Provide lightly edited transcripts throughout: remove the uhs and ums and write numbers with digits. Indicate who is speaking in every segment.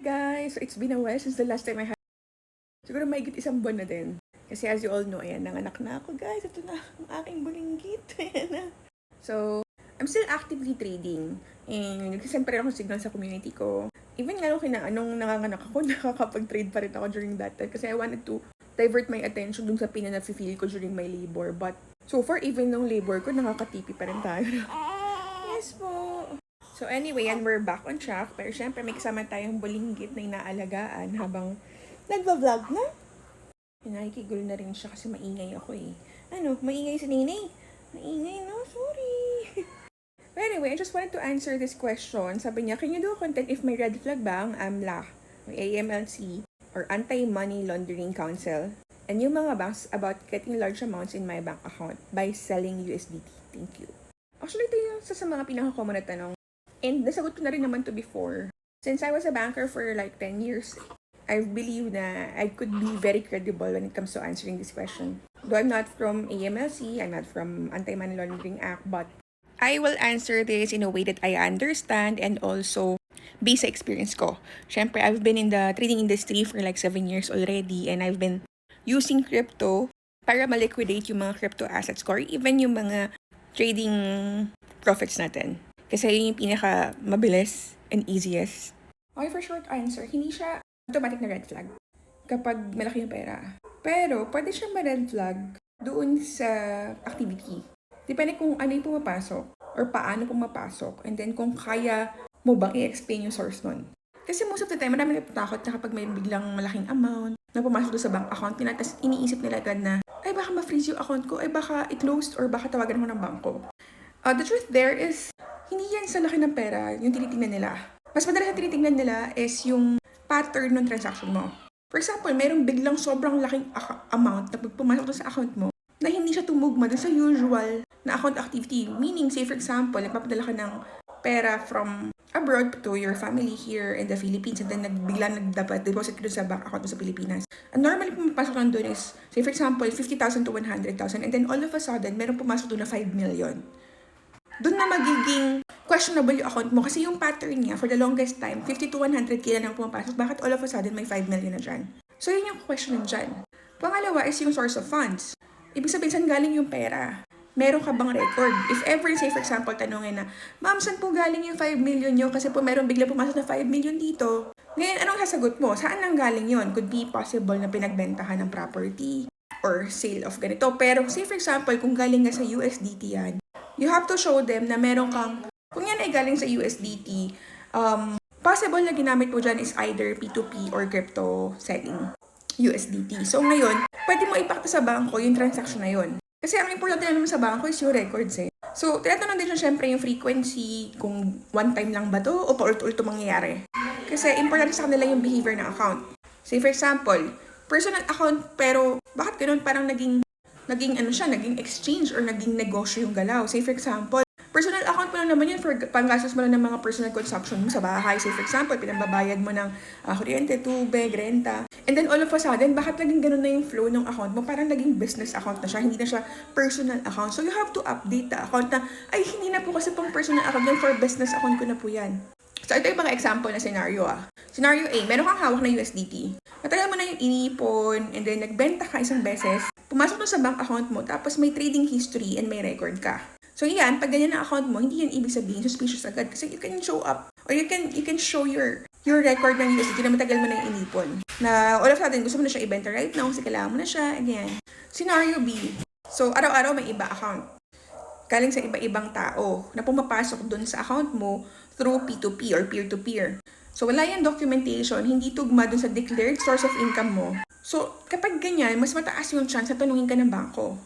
Speaker 1: Guys, it's been a while since the last time I had. Siguro mahigit isang buwan na din. Kasi as you all know, ayan, nanganak na ako, guys. Ito na ang aking bulinggit. Ayan na. So, I'm still actively trading. And nagsisend pa rin ako signal sa community ko. Even nga nung nanganganak ako, nakakapag-trade pa rin ako during that time. Kasi I wanted to divert my attention dun sa pain na feel ko during my labor. But so far, even nung labor ko, nakakatipi pa rin tayo. Yes po. So anyway, and we're back on track. Pero syempre, may kasama tayong bulinggit na inaalagaan habang nagva-vlog na. Nakikigulo na rin siya kasi maingay ako eh. Ano, maingay si Nene? Maingay, no? Sorry. But anyway, I just wanted to answer this question. Sabi niya, can you do content if may red flag ba ang AMLA, or AMLC, or Anti-Money Laundering Council, and yung mga banks about getting large amounts in my bank account by selling USDT? Thank you. Actually, ito yung sa mga pinaka-common na tanong. And nasagot ko na rin naman to before. Since I was a banker for like 10 years, I believe na I could be very credible when it comes to answering this question. Though I'm not from AMLC, I'm not from Anti-Money Laundering Act, but I will answer this in a way that I understand and also based sa experience ko. Syempre, I've been in the trading industry for like 7 years already and I've been using crypto para ma-liquidate yung mga crypto assets ko or even yung mga trading profits natin. Kasi yun yung pinaka mabilis and easiest. Okay, for short answer, hindi siya automatic na red flag kapag malaki yung pera. Pero pwede siya ma-red flag doon sa activity. Depende kung ano yung pumapasok or paano pumapasok and then kung kaya mo bang i-explain yung source nun. Kasi most of the time, marami natatakot na kapag may biglang malaking amount na pumasok doon sa bank account nila, tapos iniisip nila agad na, ay baka ma-freeze yung account ko, ay baka i-closed or baka tawagan ako ng bangko. The truth there is, hindi yan sa laki ng pera yung tinitingnan nila. Mas madalas na tinitingnan nila is yung pattern ng transaction mo. For example, mayroong biglang sobrang laking amount na pag pumasok doon sa account mo na hindi siya tumugma doon sa usual na account activity. Meaning, say for example, nagpapadala ka ng pera from abroad to your family here in the Philippines and then biglang nagdapat-deposit ka doon sa bank account mo sa Pilipinas. And normally, pumapasok lang doon is, say for example, 50,000 to 100,000 and then all of a sudden, meron pumasok doon na 5 million. Doon na magiging questionable yung account mo kasi yung pattern niya for the longest time, 50 to 100k lang pumapasok. Bakit all of a sudden may 5 million na dyan? So yun yung question dyan. Pangalawa is yung source of funds. Ibig sabihin, saan galing yung pera? Meron ka bang record? If ever, say for example, tanongin na, ma'am, saan po galing yung 5 million nyo? Kasi po meron bigla pumasok na 5 million dito. Ngayon, anong sasagot mo? Saan nang galing yun? Could be possible na pinagbentahan ng property or sale of ganito. Pero say for example, kung galing nga sa USDT yan, you have to show them na meron kang, kung yan ay galing sa USDT, possible na ginamit mo dyan is either P2P or crypto selling USDT. So ngayon, pwede mo ipakita sa bangko yung transaction na yun. Kasi ang importante naman sa bangko is yung records eh. So, tinatanong din siya syempre yung frequency, kung one time lang ba to o paulit-ulit mangyayari. Kasi importante sa kanila yung behavior ng account. Say for example, personal account pero bakit ganun parang naging exchange or naging negosyo yung galaw. Say for example, personal account mo lang naman yun for panggastos mo lang ng mga personal consumption mo sa bahay. Say for example, pinambabayad mo ng kuryente, tubig, renta. And then all of a sudden, bakit naging ganun na yung flow ng account mo? Parang naging business account na siya, hindi na siya personal account. So you have to update the account na, ay hindi na po kasi pang personal account yan, for business account ko na po yan. So ito yung mga example na scenario Scenario A, meron kang hawak na USDT. Matagal mo na yung inipon and then nagbenta ka isang beses, pumasok mo sa bank account mo, tapos may trading history and may record ka. So yan, pag ganyan na account mo, hindi yan ibig sabihin suspicious agad kasi you can show up or you can show your record ng USDT na matagal mo na yung inipon. Na all of a sudden, gusto mo na siya ibenta right now kasi kailangan mo na siya, again. Scenario B, so araw-araw may iba account. Galing sa iba-ibang tao na pumapasok dun sa account mo through P2P or peer-to-peer. So wala yung documentation, hindi tugma dun sa declared source of income mo. So kapag ganyan, mas mataas yung chance na tanungin ka ng bangko.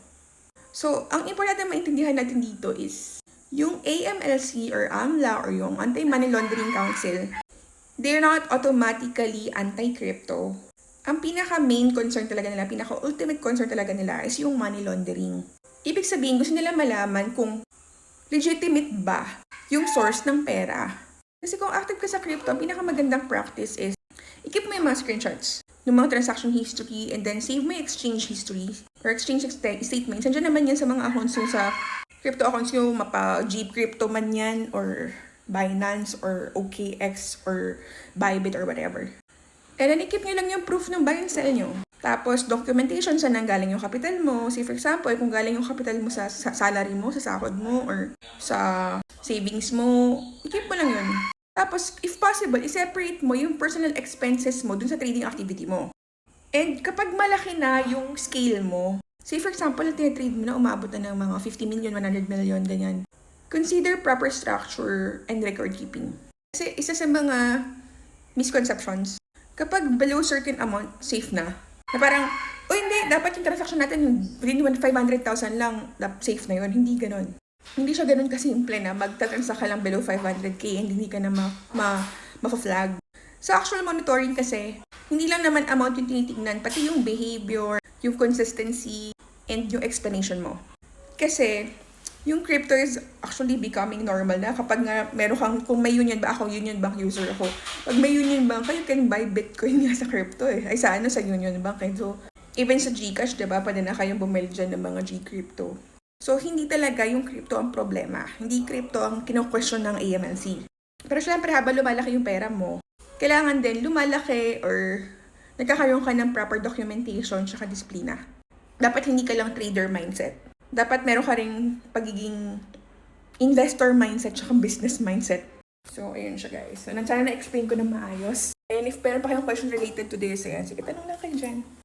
Speaker 1: So ang importante maintindihan natin dito is yung AMLC or AMLA or yung Anti-Money Laundering Council, they're not automatically anti-crypto. Ang pinaka-main concern talaga nila, pinaka-ultimate concern talaga nila is yung money laundering. Ibig sabihin, gusto nila malaman kung legitimate ba yung source ng pera. Kasi kung active ka sa crypto, ang pinakamagandang practice is i-keep mo yung mga screenshots ng mga transaction history and then save mo yung exchange history or exchange statements. Nandiyan naman yan sa mga accounts yung sa crypto accounts yung mapa-Jeep crypto man yan or Binance or OKX or Bybit or whatever. And then, i-keep nyo lang yung proof ng buy and sell nyo. Tapos, documentation saan nang galing yung capital mo. Say, for example, kung galing yung capital mo sa salary mo, sa sahod mo, or sa savings mo, i-keep mo lang yun. Tapos, if possible, i-separate mo yung personal expenses mo dun sa trading activity mo. And kapag malaki na yung scale mo, say, for example, tinatrade mo na umabot na ng mga 50 million, 100 million, ganyan. Consider proper structure and record keeping. Kasi isa sa mga misconceptions, kapag below certain amount, safe na. Na parang, hindi, dapat yung transaction natin within 500,000 lang, safe na yun. Hindi ganon. Hindi siya ganon kasimple na magtatransact ka lang below 500k and hindi ka na ma-flag. Sa actual monitoring kasi, hindi lang naman amount yung tinitignan, pati yung behavior, yung consistency, and yung explanation mo. Kasi, yung crypto is actually becoming normal na kapag nga meron kang, kung may Union Bank ako, Union Bank user ako. Pag may Union Bank, you can buy Bitcoin nga sa crypto eh. Ay sa Union Bank eh. So, even sa GCash, diba, pwede na kayong bumili dyan ng mga G-crypto. So, hindi talaga yung crypto ang problema. Hindi crypto ang kino-question ng AMNC. Pero syempre, habang lumalaki yung pera mo, kailangan din lumalaki or nagkakaroon ka ng proper documentation tsaka disiplina. Dapat hindi ka lang trader mindset. Dapat meron ka ring pagiging investor mindset tsaka business mindset. So, ayun siya guys. So, sana na-explain ko na maayos. And if meron pa kayong question related to this, ayan, sige, tanong lang kayo dyan.